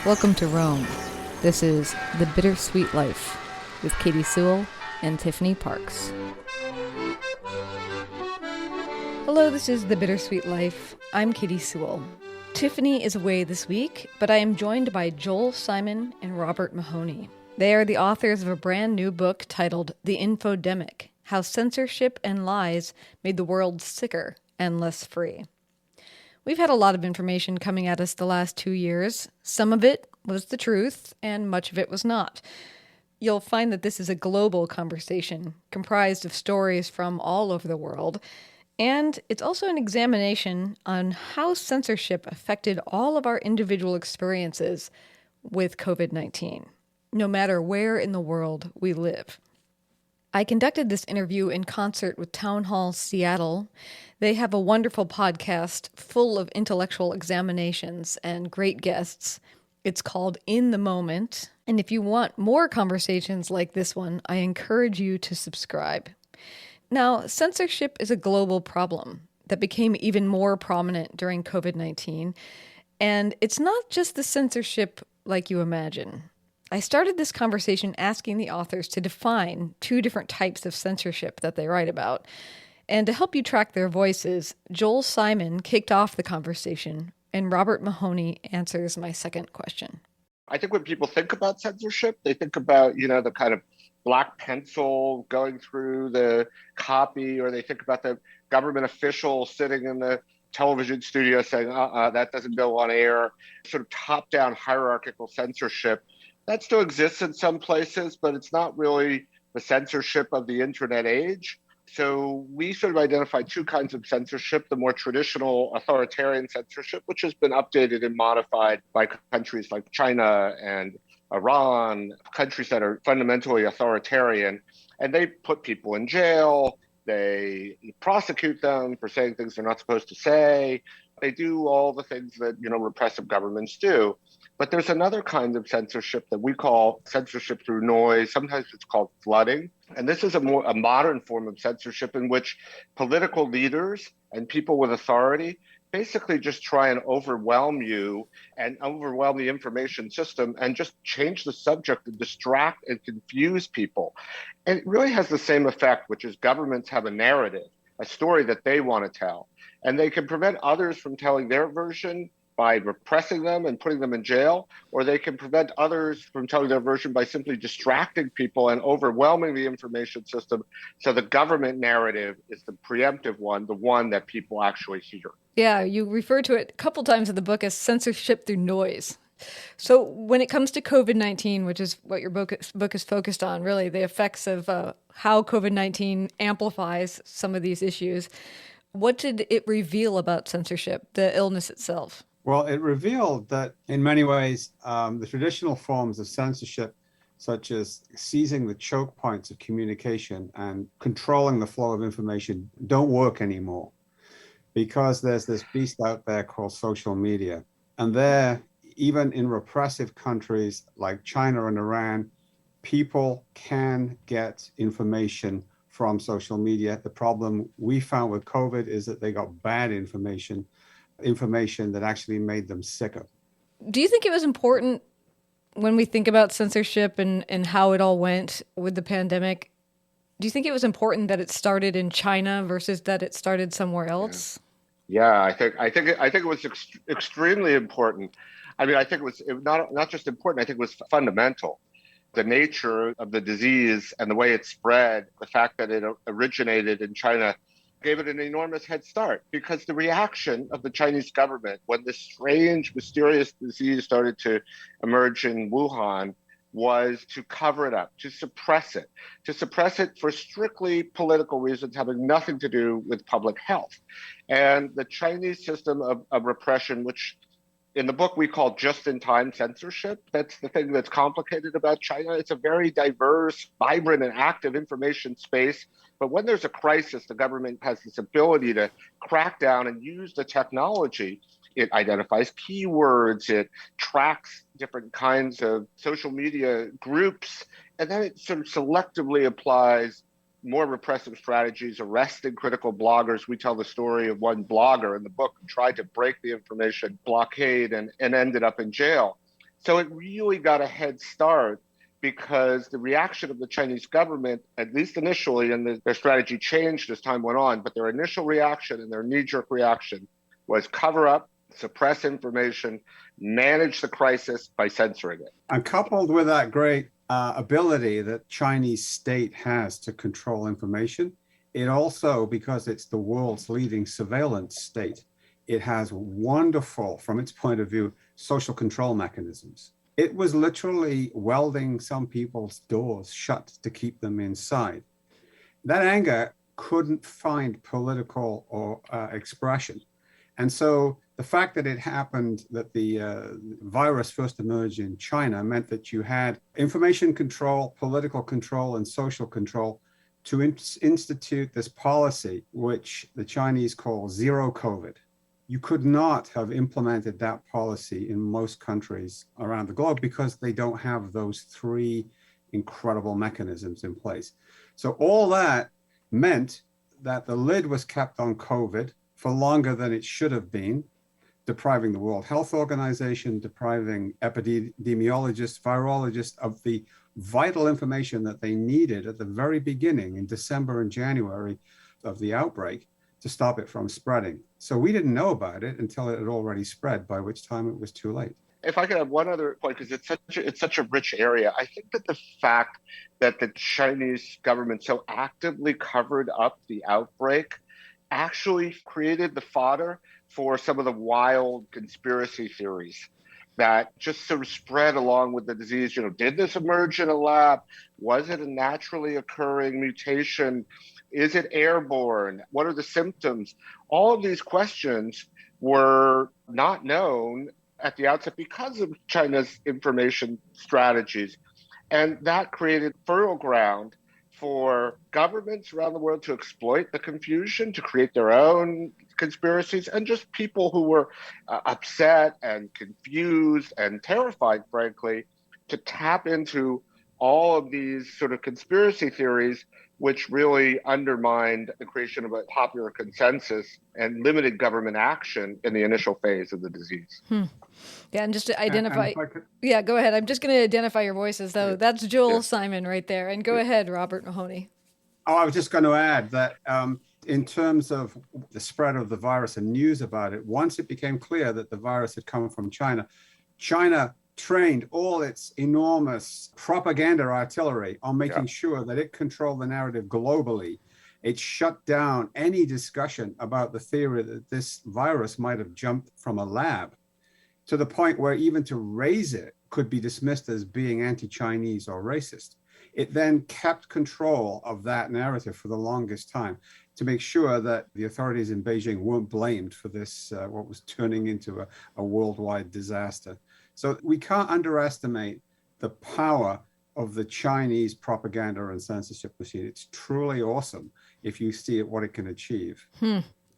Welcome to Rome. This is The Bittersweet Life with Katie Sewell and Tiffany Parks. Hello, this is The Bittersweet Life. I'm Katie Sewell. Tiffany is away this week, but I am joined by Joel Simon and Robert Mahoney. They are the authors of a brand new book titled The Infodemic: How Censorship and Lies Made the World Sicker and Less Free. We've had a lot of information coming at us the last 2 years. Some of it was the truth, and much of it was not. You'll find that this is a global conversation, comprised of stories from all over the world, and it's also an examination on how censorship affected all of our individual experiences with COVID-19, no matter where in the world we live. I conducted this interview in concert with Town Hall Seattle. They have a wonderful podcast full of intellectual examinations and great guests. It's called In the Moment. And if you want more conversations like this one, I encourage you to subscribe. Now, censorship is a global problem that became even more prominent during COVID-19. And it's not just the censorship like you imagine. I started this conversation asking the authors to define two different types of censorship that they write about. And to help you track their voices, Joel Simon kicked off the conversation, and Robert Mahoney answers my second question. I think when people think about censorship, they think about, the kind of black pencil going through the copy, or they think about the government official sitting in the television studio saying, that doesn't go on air, sort of top-down hierarchical censorship. That still exists in some places, but it's not really the censorship of the internet age. So we sort of identified two kinds of censorship: the more traditional authoritarian censorship, which has been updated and modified by countries like China and Iran, countries that are fundamentally authoritarian, and they put people in jail, they prosecute them for saying things they're not supposed to say, they do all the things that, repressive governments do. But there's another kind of censorship that we call censorship through noise. Sometimes it's called flooding. And this is a modern form of censorship in which political leaders and people with authority basically just try and overwhelm you and overwhelm the information system and just change the subject and distract and confuse people. And it really has the same effect, which is governments have a narrative, a story that they want to tell, and they can prevent others from telling their version by repressing them and putting them in jail, or they can prevent others from telling their version by simply distracting people and overwhelming the information system. So the government narrative is the preemptive one, the one that people actually hear. Yeah, you refer to it a couple times in the book as censorship through noise. So when it comes to COVID-19, which is what your book is focused on, really the effects of how COVID-19 amplifies some of these issues, what did it reveal about censorship, the illness itself? Well, it revealed that in many ways, the traditional forms of censorship, such as seizing the choke points of communication and controlling the flow of information, don't work anymore, because there's this beast out there called social media. And there, even in repressive countries like China and Iran, people can get information from social media. The problem we found with COVID is that they got bad information that actually made them sicker. Do you think it was important when we think about censorship and how it all went with the pandemic? Do you think it was important that it started in China versus that it started somewhere else? Yeah, I think it was extremely important. I mean, I think it was not just important. I think it was fundamental. The nature of the disease and the way it spread, the fact that it originated in China, gave it an enormous head start, because the reaction of the Chinese government when this strange, mysterious disease started to emerge in Wuhan was to cover it up, to suppress it for strictly political reasons having nothing to do with public health. And the Chinese system of repression, which in the book we call just-in-time censorship, that's the thing that's complicated about China. It's a very diverse, vibrant, and active information space. But when there's a crisis, the government has this ability to crack down and use the technology. It identifies keywords, it tracks different kinds of social media groups, and then it sort of selectively applies more repressive strategies, arresting critical bloggers. We tell the story of one blogger in the book who tried to break the information blockade and ended up in jail. So it really got a head start because the reaction of the Chinese government, at least initially, and their strategy changed as time went on, but their initial reaction and their knee-jerk reaction was cover up, suppress information, manage the crisis by censoring it. And coupled with that great ability that Chinese state has to control information, it also, because it's the world's leading surveillance state, it has wonderful, from its point of view, social control mechanisms. It was literally welding some people's doors shut to keep them inside. That anger couldn't find political or expression. And so the fact that it happened, that the virus first emerged in China, meant that you had information control, political control, and social control to institute this policy, which the Chinese call zero COVID. You could not have implemented that policy in most countries around the globe because they don't have those three incredible mechanisms in place. So all that meant that the lid was kept on COVID for longer than it should have been, depriving the World Health Organization, depriving epidemiologists, virologists of the vital information that they needed at the very beginning in December and January of the outbreak to stop it from spreading. So we didn't know about it until it had already spread, by which time it was too late. If I could have one other point, because it's such a rich area, I think that the fact that the Chinese government so actively covered up the outbreak actually created the fodder for some of the wild conspiracy theories that just sort of spread along with the disease. You know, did this emerge in a lab? Was it a naturally occurring mutation? Is it airborne? What are the symptoms? All of these questions were not known at the outset because of China's information strategies. And that created fertile ground for governments around the world to exploit the confusion, to create their own conspiracies, and just people who were upset and confused and terrified, frankly, to tap into all of these sort of conspiracy theories, which really undermined the creation of a popular consensus and limited government action in the initial phase of the disease. Yeah, and just to identify, yeah, go ahead. I'm just going to identify your voices, though. That's Joel Simon right there. And go ahead, Robert Mahoney. Oh, I was just going to add that in terms of the spread of the virus and news about it, once it became clear that the virus had come from China, China trained all its enormous propaganda artillery on making sure that it controlled the narrative globally. It shut down any discussion about the theory that this virus might have jumped from a lab, to the point where even to raise it could be dismissed as being anti-Chinese or racist. It then kept control of that narrative for the longest time to make sure that the authorities in Beijing weren't blamed for this, what was turning into a worldwide disaster. So we can't underestimate the power of the Chinese propaganda and censorship machine. It's truly awesome if you see what it can achieve.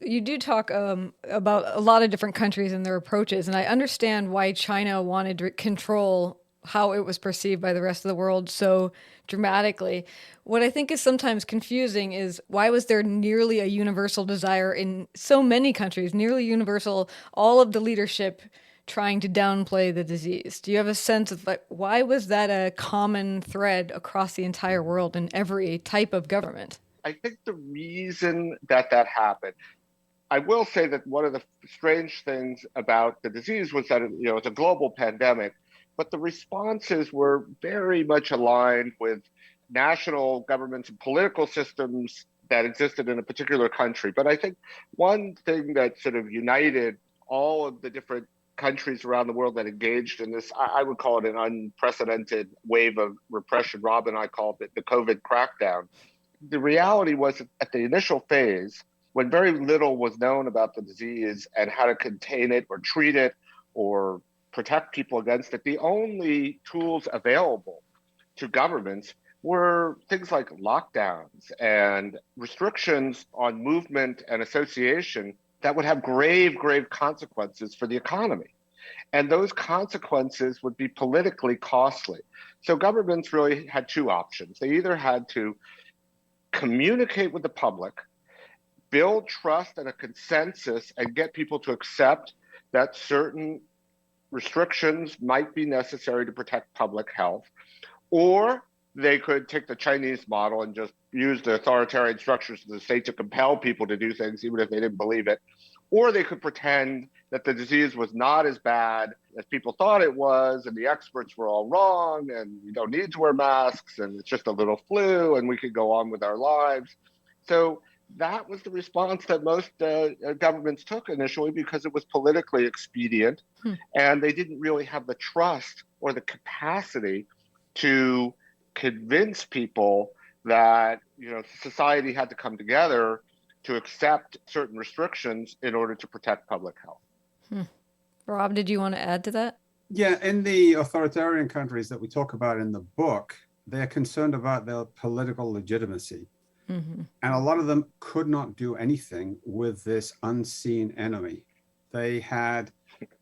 You do talk about a lot of different countries and their approaches, and I understand why China wanted to control how it was perceived by the rest of the world so dramatically. What I think is sometimes confusing is why was there nearly a universal desire in so many countries, nearly universal, all of the leadership trying to downplay the disease? Do you have a sense of why was that a common thread across the entire world in every type of government? I think the reason that happened, I will say that one of the strange things about the disease was that it's a global pandemic, but the responses were very much aligned with national governments and political systems that existed in a particular country. But I think one thing that sort of united all of the different countries around the world that engaged in this, I would call it an unprecedented wave of repression. Rob and I called it the COVID crackdown. The reality was that at the initial phase, when very little was known about the disease and how to contain it or treat it or protect people against it, the only tools available to governments were things like lockdowns and restrictions on movement and association that would have grave, grave consequences for the economy. And those consequences would be politically costly. So governments really had two options. They either had to communicate with the public, build trust and a consensus, and get people to accept that certain restrictions might be necessary to protect public health, or they could take the Chinese model and just use the authoritarian structures of the state to compel people to do things even if they didn't believe it. Or they could pretend that the disease was not as bad as people thought it was, and the experts were all wrong, and we don't need to wear masks, and it's just a little flu, and we could go on with our lives. So that was the response that most governments took initially because it was politically expedient, and they didn't really have the trust or the capacity to convince people that society had to come together to accept certain restrictions in order to protect public health. Rob, did you want to add to that? Yeah, in the authoritarian countries that we talk about in the book, they're concerned about their political legitimacy. And a lot of them could not do anything with this unseen enemy. They had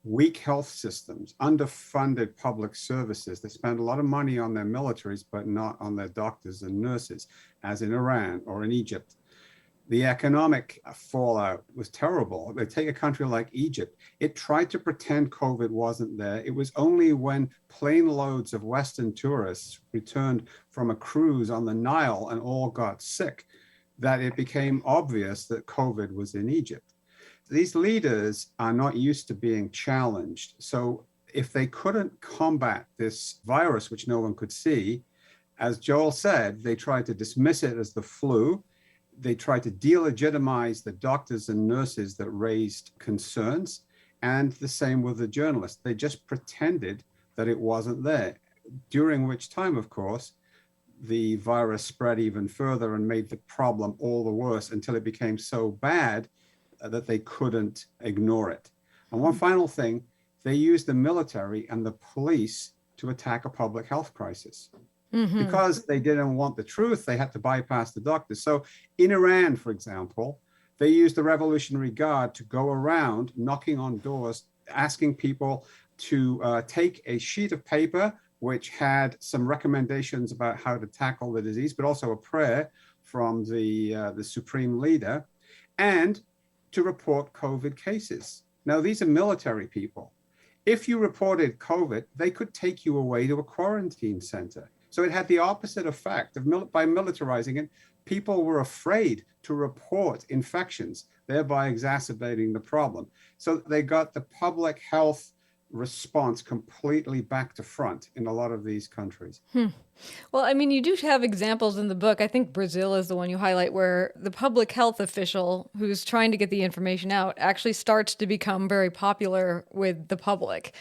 weak health systems, underfunded public services. They spent a lot of money on their militaries, but not on their doctors and nurses, as in Iran or in Egypt. The economic fallout was terrible. They take a country like Egypt. It tried to pretend COVID wasn't there. It was only when plane loads of Western tourists returned from a cruise on the Nile and all got sick that it became obvious that COVID was in Egypt. These leaders are not used to being challenged. So if they couldn't combat this virus, which no one could see, as Joel said, they tried to dismiss it as the flu. They tried to delegitimize the doctors and nurses that raised concerns, and the same with the journalists. They just pretended that it wasn't there, during which time, of course, the virus spread even further and made the problem all the worse until it became so bad that they couldn't ignore it. And one final thing, they used the military and the police to attack a public health crisis. Because they didn't want the truth, they had to bypass the doctors. So in Iran, for example, they used the Revolutionary Guard to go around knocking on doors, asking people to take a sheet of paper which had some recommendations about how to tackle the disease, but also a prayer from the supreme leader, and to report COVID cases. Now, these are military people. If you reported COVID, they could take you away to a quarantine center. So it had the opposite effect of by militarizing it, people were afraid to report infections, thereby exacerbating the problem. So they got the public health response completely back to front in a lot of these countries. Well, I mean, you do have examples in the book. I think Brazil is the one you highlight where the public health official who's trying to get the information out actually starts to become very popular with the public.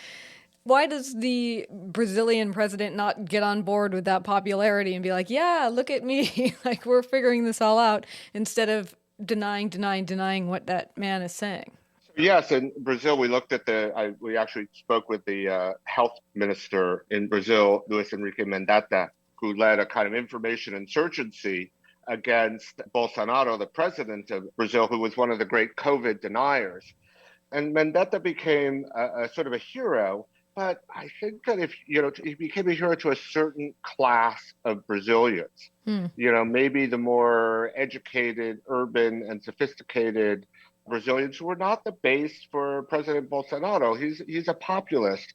Why does the Brazilian president not get on board with that popularity and be like, yeah, look at me, like we're figuring this all out, instead of denying what that man is saying? Yes, in Brazil, we looked at we actually spoke with the health minister in Brazil, Luis Henrique Mandetta, who led a kind of information insurgency against Bolsonaro, the president of Brazil, who was one of the great COVID deniers. And Mandetta became a sort of a hero. But I think that he became a hero to a certain class of Brazilians, maybe the more educated, urban, and sophisticated Brazilians who were not the base for President Bolsonaro. He's a populist.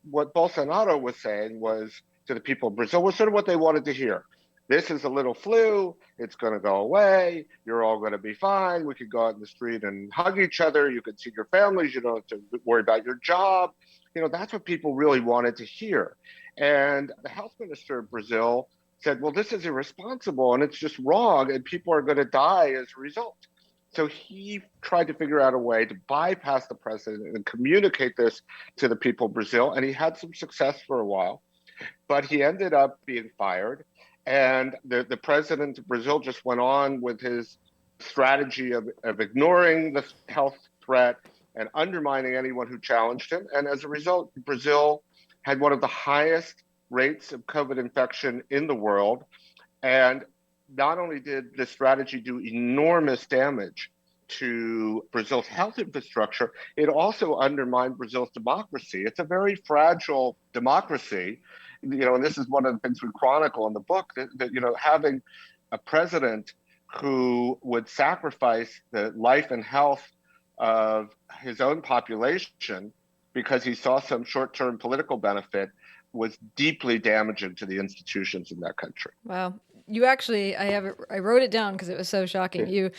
What Bolsonaro was saying was to the people of Brazil was sort of what they wanted to hear. This is a little flu. It's going to go away. You're all going to be fine. We could go out in the street and hug each other. You could see your families. You don't have to worry about your job. That's what people really wanted to hear. And the health minister of Brazil said, well, this is irresponsible and it's just wrong and people are going to die as a result. So he tried to figure out a way to bypass the president and communicate this to the people of Brazil. And he had some success for a while, but he ended up being fired. And the president of Brazil just went on with his strategy of ignoring the health threat and undermining anyone who challenged him. And as a result, Brazil had one of the highest rates of COVID infection in the world. And not only did this strategy do enormous damage to Brazil's health infrastructure, it also undermined Brazil's democracy. It's a very fragile democracy. And this is one of the things we chronicle in the book, that having a president who would sacrifice the life and health of his own population because he saw some short-term political benefit, was deeply damaging to the institutions in that country. Wow. You actually, I wrote it down because it was so shocking. You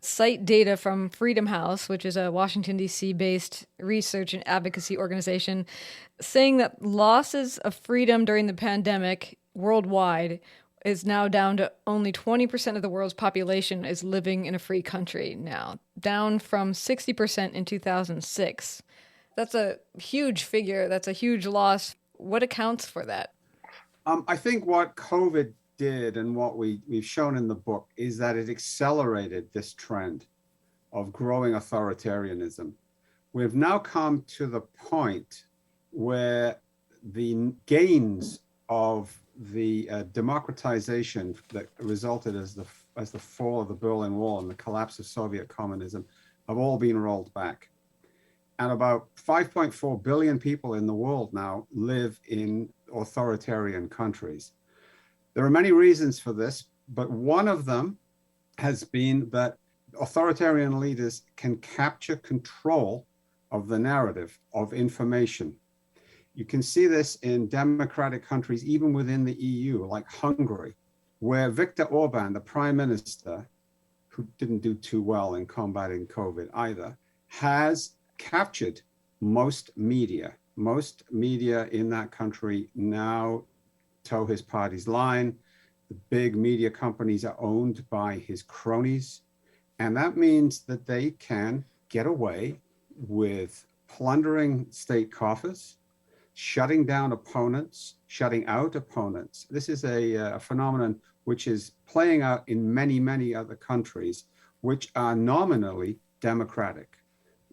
cite data from Freedom House, which is a Washington, D.C. based research and advocacy organization, saying that losses of freedom during the pandemic worldwide is now down to only 20% of the world's population is living in a free country now, down from 60% in 2006. That's a huge figure. That's a huge loss. What accounts for that? I think what COVID did and what we've shown in the book is that it accelerated this trend of growing authoritarianism. We've now come to the point where the gains of the democratization that resulted as the fall of the Berlin Wall and the collapse of Soviet communism have all been rolled back. And about 5.4 billion people in the world now live in authoritarian countries. There are many reasons for this, but one of them has been that authoritarian leaders can capture control of the narrative of information. You can see this in democratic countries, even within the EU, like Hungary, where Viktor Orban, the prime minister, who didn't do too well in combating COVID either, has captured most media. Most media in that country now toe his party's line. The big media companies are owned by his cronies. And that means that they can get away with plundering state coffers, shutting down opponents, shutting out opponents. This is a phenomenon which is playing out in many, many other countries, which are nominally democratic.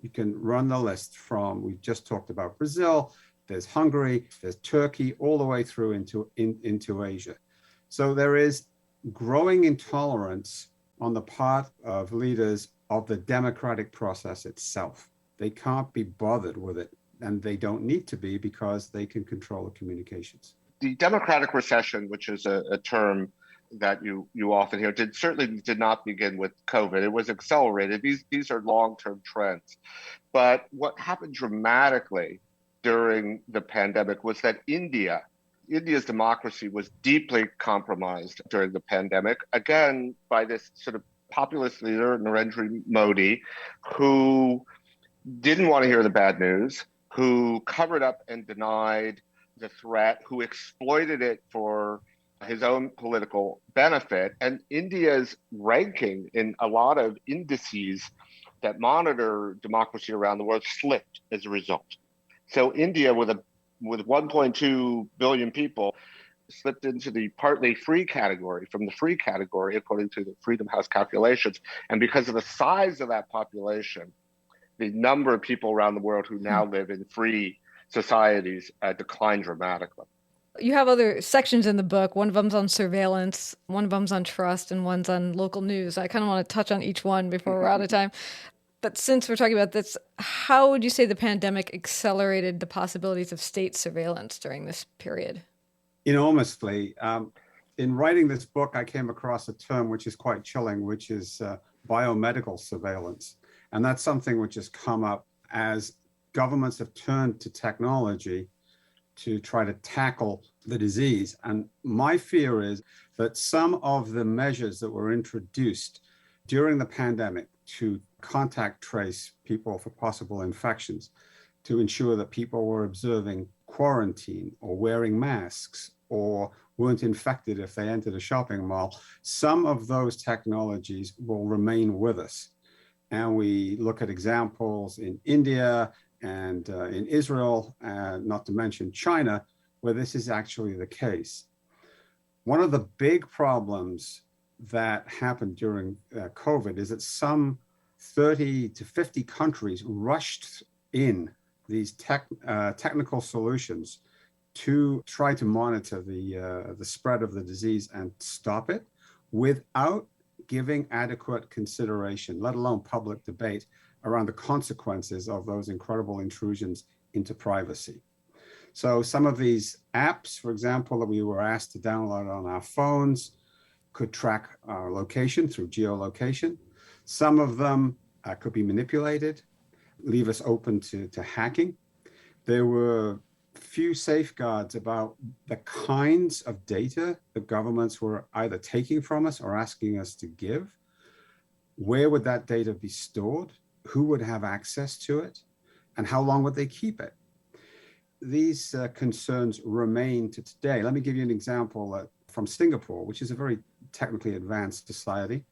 You can run the list from, we just talked about Brazil, there's Hungary, there's Turkey, all the way through into Asia. So there is growing intolerance on the part of leaders of the democratic process itself. They can't be bothered with it, and they don't need to be because they can control the communications. The democratic recession, which is a term that you often hear, certainly did not begin with COVID. It was accelerated. These are long-term trends. But what happened dramatically during the pandemic was that India's democracy was deeply compromised during the pandemic, again, by this sort of populist leader, Narendra Modi, who didn't want to hear the bad news, who covered up and denied the threat, who exploited it for his own political benefit. And India's ranking in a lot of indices that monitor democracy around the world slipped as a result. So India, with 1.2 billion people, slipped into the partly free category, from the free category, according to the Freedom House calculations. And because of the size of that population, the number of people around the world who now live in free societies declined dramatically. You have other sections in the book. One of them's on surveillance, one of them's on trust, and one's on local news. I kind of want to touch on each one before we're out of time. But since we're talking about this, how would you say the pandemic accelerated the possibilities of state surveillance during this period? Enormously. In writing this book, I came across a term which is quite chilling, which is biomedical surveillance. And that's something which has come up as governments have turned to technology to try to tackle the disease. And my fear is that some of the measures that were introduced during the pandemic to contact trace people for possible infections, to ensure that people were observing quarantine or wearing masks or weren't infected if they entered a shopping mall, some of those technologies will remain with us. And we look at examples in India and in Israel, not to mention China, where this is actually the case. One of the big problems that happened during COVID is that some 30 to 50 countries rushed in these technical solutions to try to monitor the spread of the disease and stop it without giving adequate consideration, let alone public debate, around the consequences of those incredible intrusions into privacy. So some of these apps, for example, that we were asked to download on our phones could track our location through geolocation. Some of them could be manipulated, leave us open to hacking. There were few safeguards about the kinds of data the governments were either taking from us or asking us to give. Where would that data be stored? Who would have access to it? And how long would they keep it? These concerns remain to today. Let me give you an example from Singapore, which is a very technically advanced society.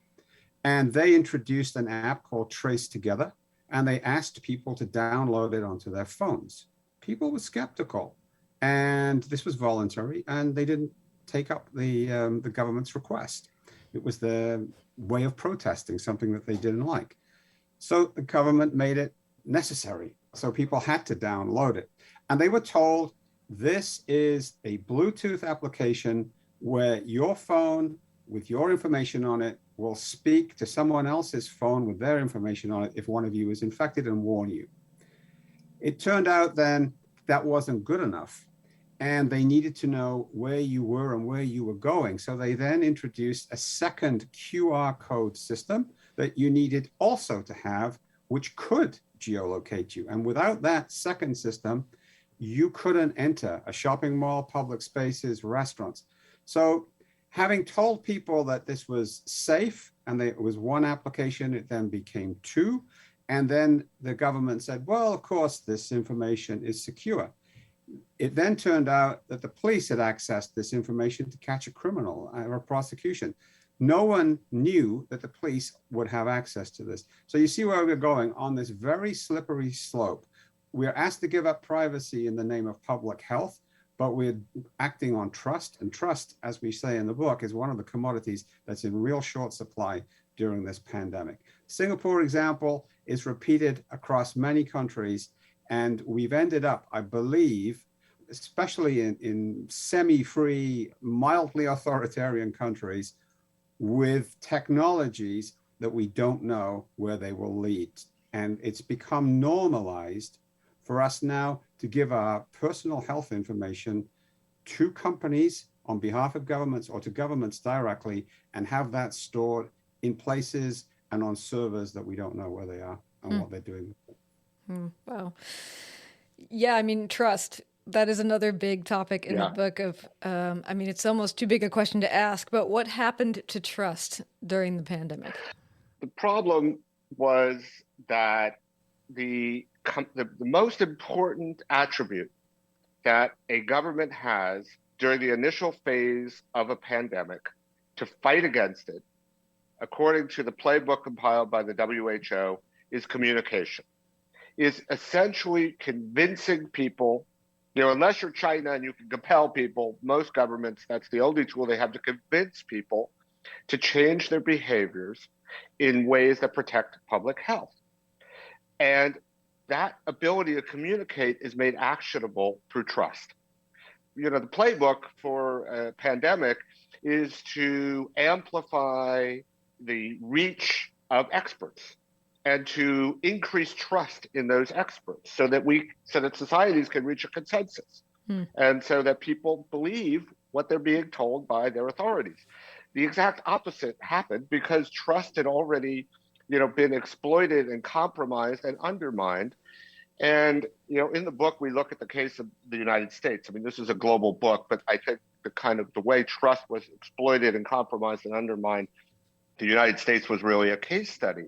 And they introduced an app called Trace Together, and they asked people to download it onto their phones. People were skeptical, and this was voluntary, and they didn't take up the government's request. It was their way of protesting something that they didn't like. So the government made it necessary. So people had to download it. And they were told this is a Bluetooth application where your phone with your information on it will speak to someone else's phone with their information on it if one of you is infected and warn you. It turned out then that wasn't good enough, and they needed to know where you were and where you were going. So they then introduced a second QR code system that you needed also to have, which could geolocate you. And without that second system, you couldn't enter a shopping mall, public spaces, restaurants. So having told people that this was safe and it was one application, it then became two. And then the government said, well, of course, this information is secure. It then turned out that the police had accessed this information to catch a criminal or a prosecution. No one knew that the police would have access to this. So you see where we're going on this very slippery slope. We're asked to give up privacy in the name of public health, but we're acting on trust. And trust, as we say in the book, is one of the commodities that's in real short supply during this pandemic. Singapore example is repeated across many countries. And we've ended up, I believe, especially in semi-free, mildly authoritarian countries, with technologies that we don't know where they will lead. And it's become normalized for us now to give our personal health information to companies on behalf of governments or to governments directly and have that stored in places and on servers that we don't know where they are and what they're doing. Wow. Yeah, I mean, trust. That is another big topic in the book of, I mean, it's almost too big a question to ask, but what happened to trust during the pandemic? The problem was that the most important attribute that a government has during the initial phase of a pandemic to fight against it, according to the playbook compiled by the WHO, is communication. Is essentially convincing people, unless you're China and you can compel people, most governments, that's the only tool they have to convince people to change their behaviors in ways that protect public health. And that ability to communicate is made actionable through trust. The playbook for a pandemic is to amplify the reach of experts and to increase trust in those experts so that societies can reach a consensus and so that people believe what they're being told by their authorities. The exact opposite happened because trust had already, been exploited and compromised and undermined. And, in the book, we look at the case of the United States. I mean, this is a global book, but I think the way trust was exploited and compromised and undermined, the United States was really a case study.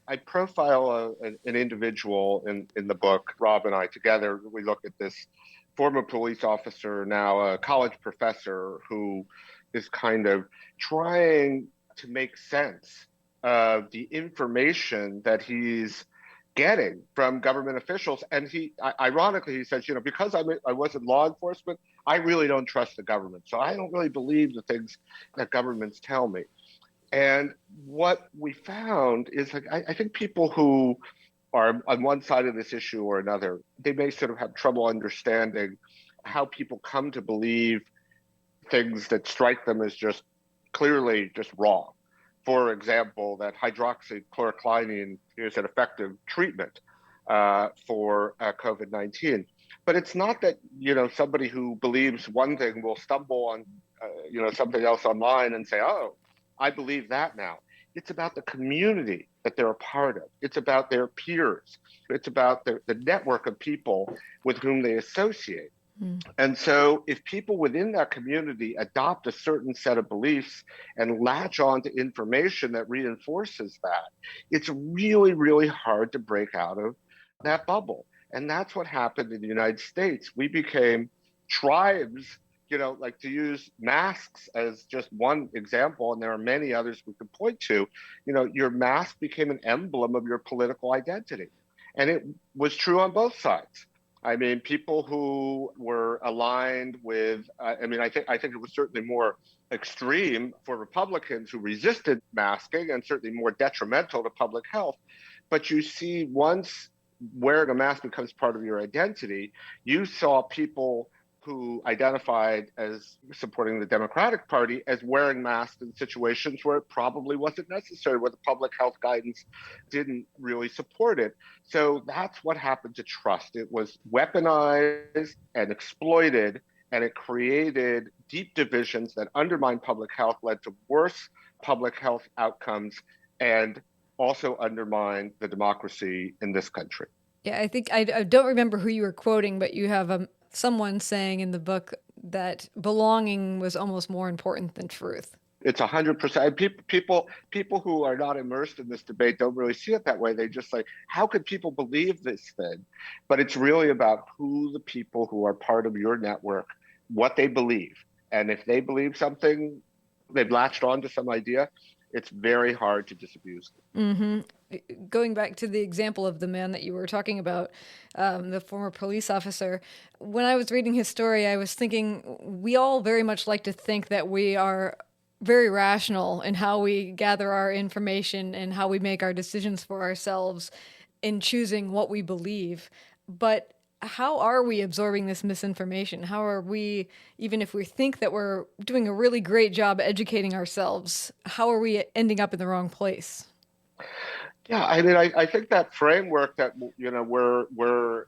I profile an individual in the book. Rob and I together, we look at this former police officer, now a college professor, who is kind of trying to make sense of the information that he's getting from government officials. And ironically, he says, because I was in law enforcement, I really don't trust the government. So I don't really believe the things that governments tell me. And what we found is, I think people who are on one side of this issue or another, they may sort of have trouble understanding how people come to believe things that strike them as just clearly just wrong. For example, that hydroxychloroquine is an effective treatment for COVID-19. But it's not that, somebody who believes one thing will stumble on, something else online and say, oh, I believe that now. It's about the community that they're a part of. It's about their peers. It's about the network of people with whom they associate. And so if people within that community adopt a certain set of beliefs and latch on to information that reinforces that, it's really, really hard to break out of that bubble. And that's what happened in the United States. We became tribes, like, to use masks as just one example, and there are many others we could point to. Your mask became an emblem of your political identity. And it was true on both sides. I mean, people who were aligned with, I think it was certainly more extreme for Republicans who resisted masking, and certainly more detrimental to public health. But you see, once wearing a mask becomes part of your identity, you saw people who identified as supporting the Democratic Party as wearing masks in situations where it probably wasn't necessary, where the public health guidance didn't really support it. So that's what happened to trust. It was weaponized and exploited, and it created deep divisions that undermined public health, led to worse public health outcomes, and also undermined the democracy in this country. Yeah, I think I don't remember who you were quoting, but you have someone saying in the book that belonging was almost more important than truth. It's 100%. People who are not immersed in this debate don't really see it that way. They just like, how could people believe this thing? But it's really about who the people who are part of your network, what they believe. And if they believe something, they've latched on to some idea, it's very hard to disabuse them. Going back to the example of the man that you were talking about, the former police officer, when I was reading his story, I was thinking we all very much like to think that we are very rational in how we gather our information and how we make our decisions for ourselves in choosing what we believe. But how are we absorbing this misinformation? How are we, even if we think that we're doing a really great job educating ourselves, how are we ending up in the wrong place? Yeah, I think that framework that we're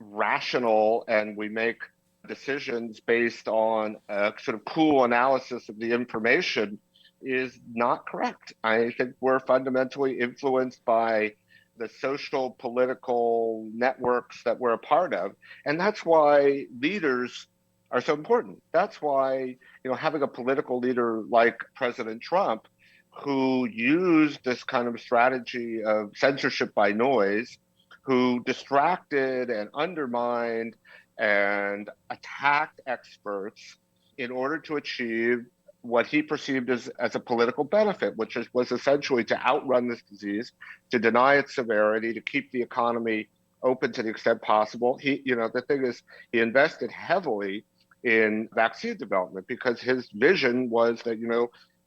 rational and we make decisions based on a sort of cool analysis of the information is not correct. I think we're fundamentally influenced by the social political networks that we're a part of, and that's why leaders are so important. That's why having a political leader like President Trump, who used this kind of strategy of censorship by noise, who distracted and undermined and attacked experts in order to achieve what he perceived as a political benefit, which was essentially to outrun this disease, to deny its severity, to keep the economy open to the extent possible. The thing is, he invested heavily in vaccine development because his vision was that,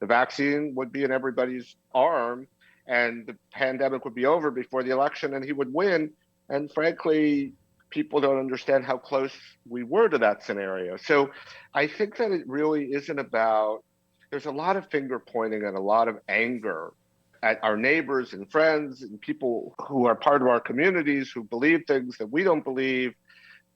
the vaccine would be in everybody's arm and the pandemic would be over before the election and he would win. And frankly, people don't understand how close we were to that scenario. So I think that it really isn't about, there's a lot of finger pointing and a lot of anger at our neighbors and friends and people who are part of our communities who believe things that we don't believe.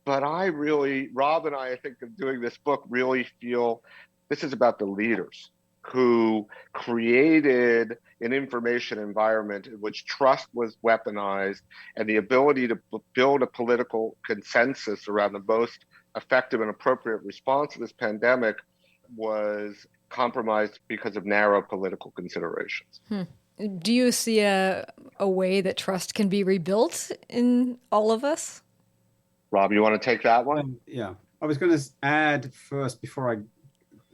But Rob and I think of doing this book, really feel this is about the leaders who created an information environment in which trust was weaponized and the ability to build a political consensus around the most effective and appropriate response to this pandemic was compromised because of narrow political considerations. Do you see a way that trust can be rebuilt in all of us? Rob, you want to take that one? Yeah. I was going to add first, before I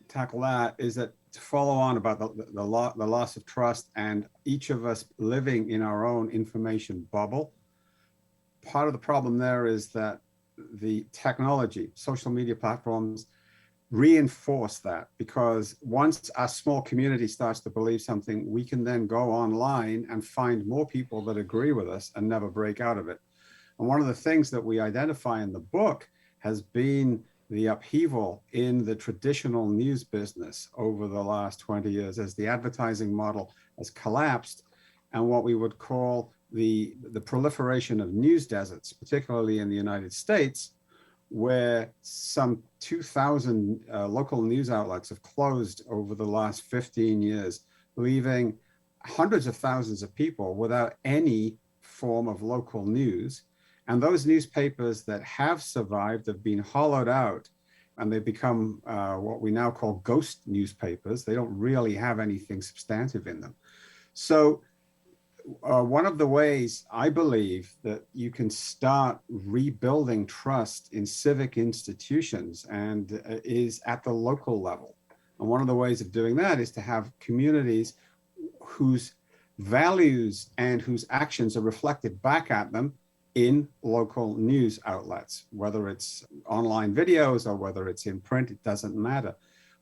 tackle that, is that to follow on about the loss of trust and each of us living in our own information bubble. Part of the problem there is that the technology, social media platforms, reinforce that, because once a small community starts to believe something, we can then go online and find more people that agree with us and never break out of it. And one of the things that we identify in the book has been the upheaval in the traditional news business over the last 20 years as the advertising model has collapsed, and what we would call the proliferation of news deserts, particularly in the United States, where some 2,000 local news outlets have closed over the last 15 years, leaving hundreds of thousands of people without any form of local news. And those newspapers that have survived have been hollowed out, and they've become what we now call ghost newspapers. They don't really have anything substantive in them. So one of the ways I believe that you can start rebuilding trust in civic institutions and is at the local level. And one of the ways of doing that is to have communities whose values and whose actions are reflected back at them in local news outlets, whether it's online videos or whether it's in print, it doesn't matter.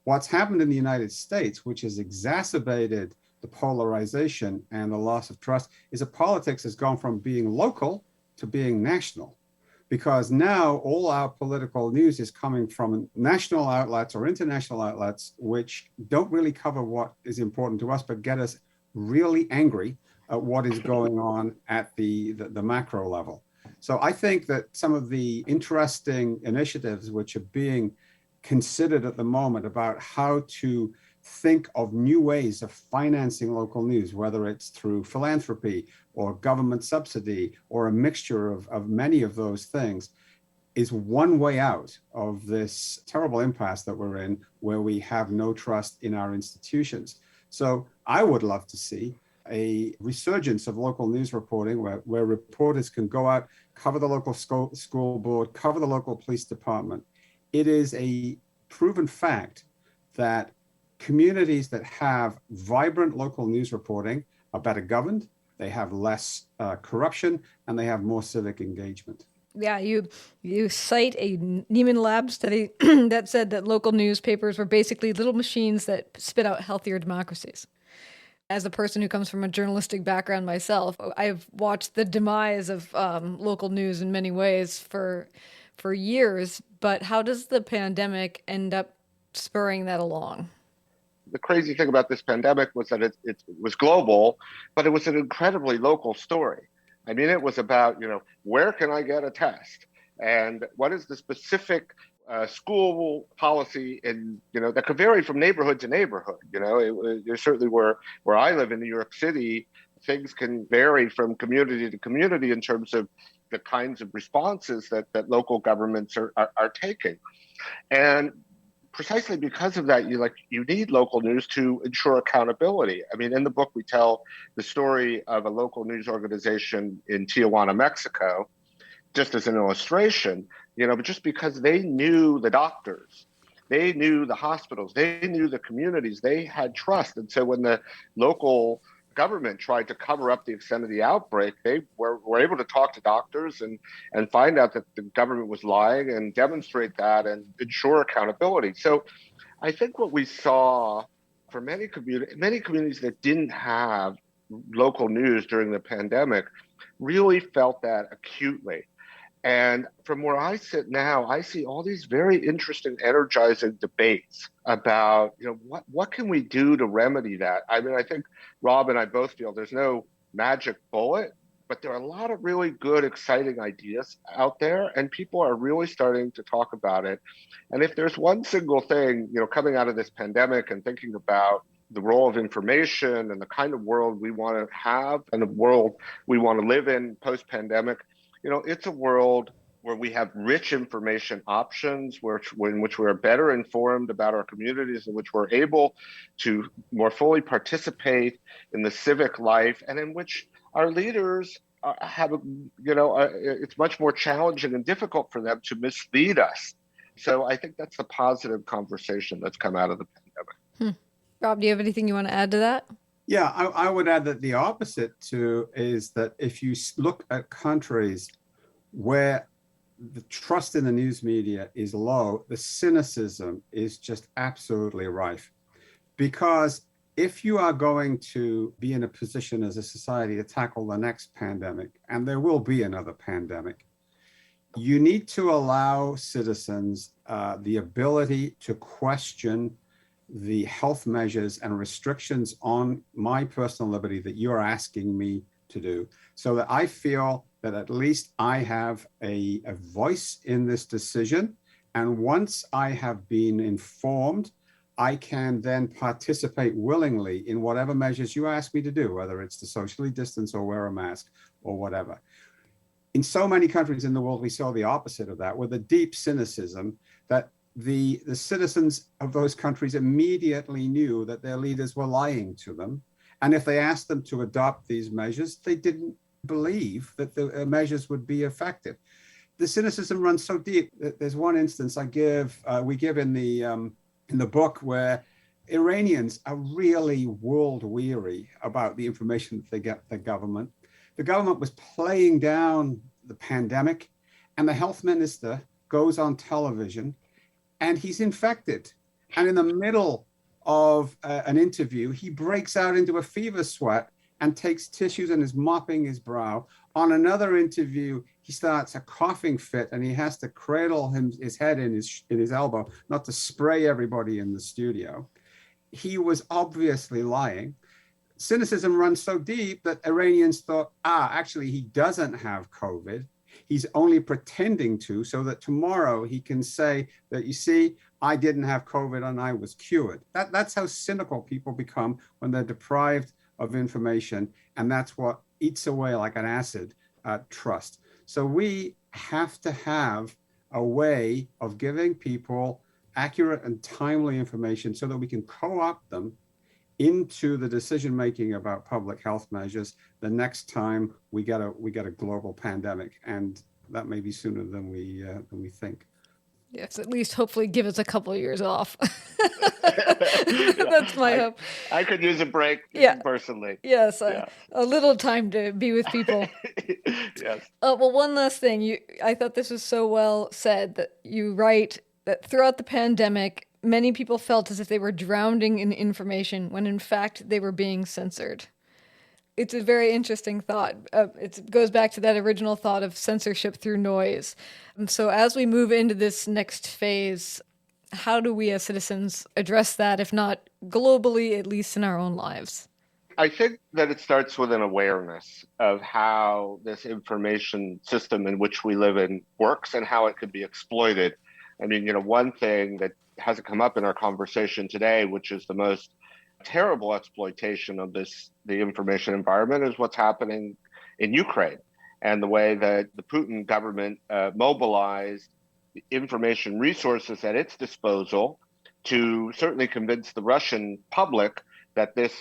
What's happened in the United States, which has exacerbated the polarization and the loss of trust, is that politics has gone from being local to being national. Because now all our political news is coming from national outlets or international outlets, which don't really cover what is important to us, but get us really angry at what is going on at the macro level. So I think that some of the interesting initiatives which are being considered at the moment about how to think of new ways of financing local news, whether it's through philanthropy or government subsidy or a mixture of many of those things, is one way out of this terrible impasse that we're in, where we have no trust in our institutions. So I would love to see a resurgence of local news reporting where reporters can go out, cover the local school board, cover the local police department. It is a proven fact that communities that have vibrant local news reporting are better governed, they have less corruption, and they have more civic engagement. Yeah, you cite a Neiman Lab study that said that local newspapers were basically little machines that spit out healthier democracies. As a person who comes from a journalistic background myself, I've watched the demise of local news in many ways for years. But how does the pandemic end up spurring that along? The crazy thing about this pandemic was that it was global, but it was an incredibly local story. I mean, it was about, where can I get a test? And what is the specific school policy that could vary from neighborhood to neighborhood. There certainly where I live in New York City, things can vary from community to community in terms of the kinds of responses that local governments are taking. And precisely because of that, you need local news to ensure accountability. I mean, in the book, we tell the story of a local news organization in Tijuana, Mexico, just as an illustration, but just because they knew the doctors, they knew the hospitals, they knew the communities, they had trust. And so when the local government tried to cover up the extent of the outbreak, they were able to talk to doctors and find out that the government was lying and demonstrate that and ensure accountability. So I think what we saw for many communities that didn't have local news during the pandemic really felt that acutely. And from where I sit now, I see all these very interesting, energizing debates about, what can we do to remedy that? I mean, I think Rob and I both feel there's no magic bullet, but there are a lot of really good, exciting ideas out there, and people are really starting to talk about it. And if there's one single thing, coming out of this pandemic and thinking about the role of information and the kind of world we want to have and the world we want to live in post-pandemic, it's a world where we have rich information options, in which we're better informed about our communities, in which we're able to more fully participate in the civic life, and in which our leaders it's much more challenging and difficult for them to mislead us. So I think that's the positive conversation that's come out of the pandemic. Rob, do you have anything you want to add to that? Yeah, I would add that the opposite too is that if you look at countries where the trust in the news media is low, the cynicism is just absolutely rife. Because if you are going to be in a position as a society to tackle the next pandemic, and there will be another pandemic, you need to allow citizens the ability to question the health measures and restrictions on my personal liberty that you're asking me to do, so that I feel that at least I have a voice in this decision. And once I have been informed, I can then participate willingly in whatever measures you ask me to do, whether it's to socially distance or wear a mask or whatever. In so many countries in the world, we saw the opposite of that, with a deep cynicism that the citizens of those countries immediately knew that their leaders were lying to them. And if they asked them to adopt these measures, they didn't believe that the measures would be effective. The cynicism runs so deep that there's one instance we give in the book where Iranians are really world weary about the information that they get from the government. The government was playing down the pandemic, and the health minister goes on television and he's infected. And in the middle of an interview, he breaks out into a fever sweat and takes tissues and is mopping his brow. On another interview, he starts a coughing fit and he has to cradle his head in his elbow, not to spray everybody in the studio. He was obviously lying. Cynicism runs so deep that Iranians thought, actually, he doesn't have COVID. He's only pretending to, so that tomorrow he can say that, you see, I didn't have COVID and I was cured. That's how cynical people become when they're deprived of information. And that's what eats away like an acid at trust. So we have to have a way of giving people accurate and timely information so that we can co-opt them into the decision making about public health measures the next time we get a global pandemic, and that may be sooner than we think. Yes, at least hopefully give us a couple of years off. That's my hope. I could use a break personally. Yes, a little time to be with people. Yes. Well, one last thing. I thought this was so well said that you write that throughout the pandemic, many people felt as if they were drowning in information when in fact they were being censored. It's a very interesting thought. It goes back to that original thought of censorship through noise. And so as we move into this next phase, how do we as citizens address that, if not globally, at least in our own lives? I think that it starts with an awareness of how this information system in which we live in works and how it could be exploited. I mean, one thing that hasn't come up in our conversation today, which is the most terrible exploitation of the information environment, is what's happening in Ukraine and the way that the Putin government mobilized information resources at its disposal to certainly convince the Russian public that this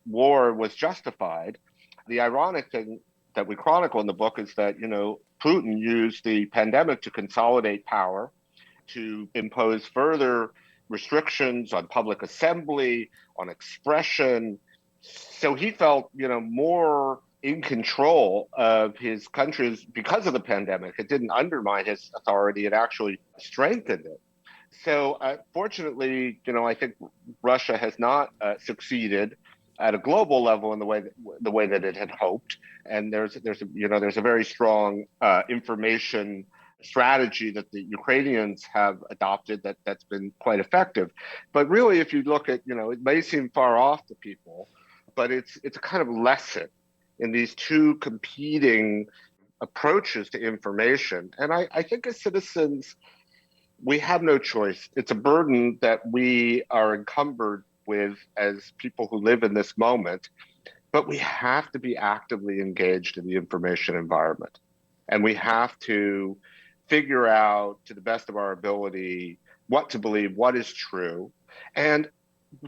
war was justified. The ironic thing that we chronicle in the book is that, Putin used the pandemic to consolidate power, to impose further restrictions on public assembly, on expression. So he felt, more in control of his country's because of the pandemic. It didn't undermine his authority; it actually strengthened it. So, fortunately, I think Russia has not succeeded at a global level in the way that it had hoped. And there's a very strong information strategy that the Ukrainians have adopted that's been quite effective. But really, if you look at, it may seem far off to people, but it's a kind of lesson in these two competing approaches to information. And I think as citizens, we have no choice. It's a burden that we are encumbered with as people who live in this moment, but we have to be actively engaged in the information environment. And we have to figure out to the best of our ability what to believe, what is true. And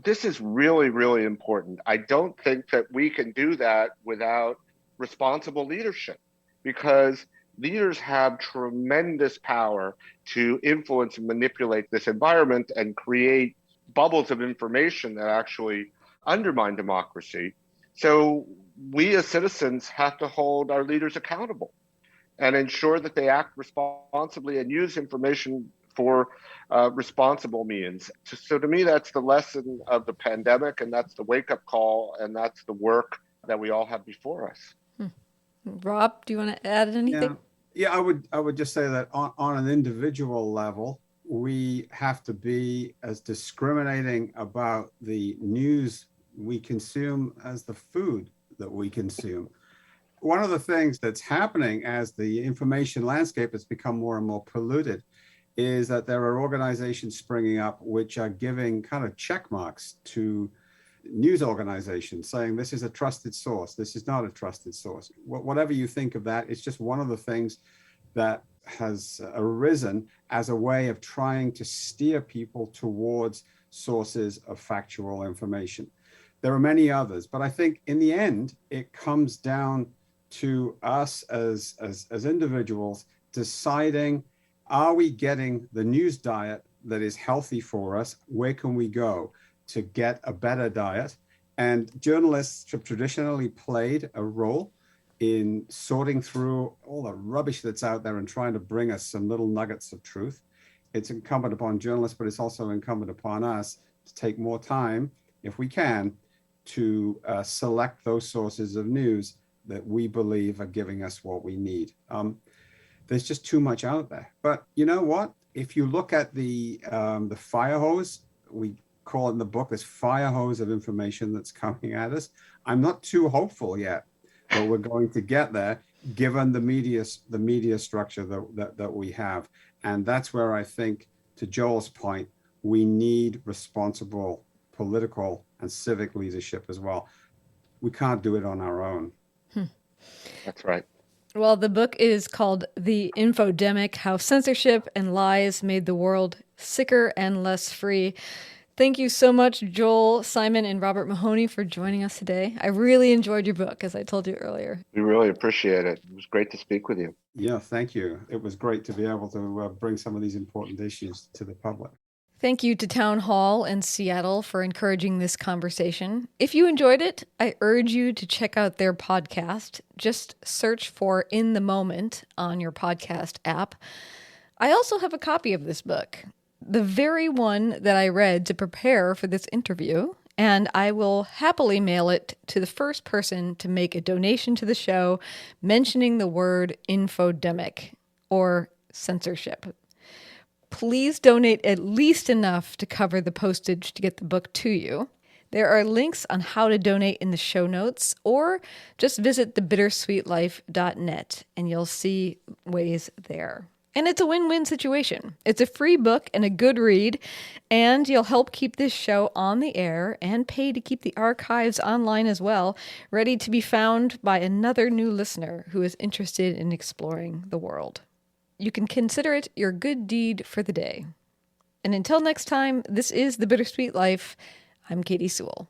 this is really, really important. I don't think that we can do that without responsible leadership, because leaders have tremendous power to influence and manipulate this environment and create bubbles of information that actually undermine democracy. So we as citizens have to hold our leaders accountable and ensure that they act responsibly and use information for responsible means. So to me, that's the lesson of the pandemic, and that's the wake-up call, and that's the work that we all have before us. Rob, do you want to add anything? Yeah, I would just say that on an individual level, we have to be as discriminating about the news we consume as the food that we consume. One of the things that's happening as the information landscape has become more and more polluted is that there are organizations springing up which are giving kind of check marks to news organizations saying this is a trusted source, this is not a trusted source. Whatever you think of that, it's just one of the things that has arisen as a way of trying to steer people towards sources of factual information. There are many others, but I think in the end, it comes down to us as individuals deciding, are we getting the news diet that is healthy for us? Where can we go to get a better diet? And journalists have traditionally played a role in sorting through all the rubbish that's out there and trying to bring us some little nuggets of truth. It's incumbent upon journalists, but it's also incumbent upon us to take more time, if we can, to select those sources of news that we believe are giving us what we need. There's just too much out there. But you know what? If you look at the fire hose, we call it in the book, this fire hose of information that's coming at us. I'm not too hopeful yet, but we're going to get there, given the media structure that we have. And that's where I think, to Joel's point, we need responsible political and civic leadership as well. We can't do it on our own. That's right. Well, the book is called The Infodemic: How Censorship and Lies Made the World Sicker and Less Free. Thank you so much, Joel, Simon, and Robert Mahoney, for joining us today. I really enjoyed your book, as I told you earlier. We really appreciate it. It was great to speak with you. Yeah, thank you. It was great to be able to bring some of these important issues to the public. Thank you to Town Hall and Seattle for encouraging this conversation. If you enjoyed it, I urge you to check out their podcast. Just search for In the Moment on your podcast app. I also have a copy of this book, the very one that I read to prepare for this interview, and I will happily mail it to the first person to make a donation to the show mentioning the word infodemic or censorship. Please donate at least enough to cover the postage to get the book to you. There are links on how to donate in the show notes, or just visit thebittersweetlife.net and you'll see ways there. And it's a win-win situation. It's a free book and a good read, and you'll help keep this show on the air and pay to keep the archives online as well, ready to be found by another new listener who is interested in exploring the world. You can consider it your good deed for the day. And until next time, this is The Bittersweet Life. I'm Katie Sewell.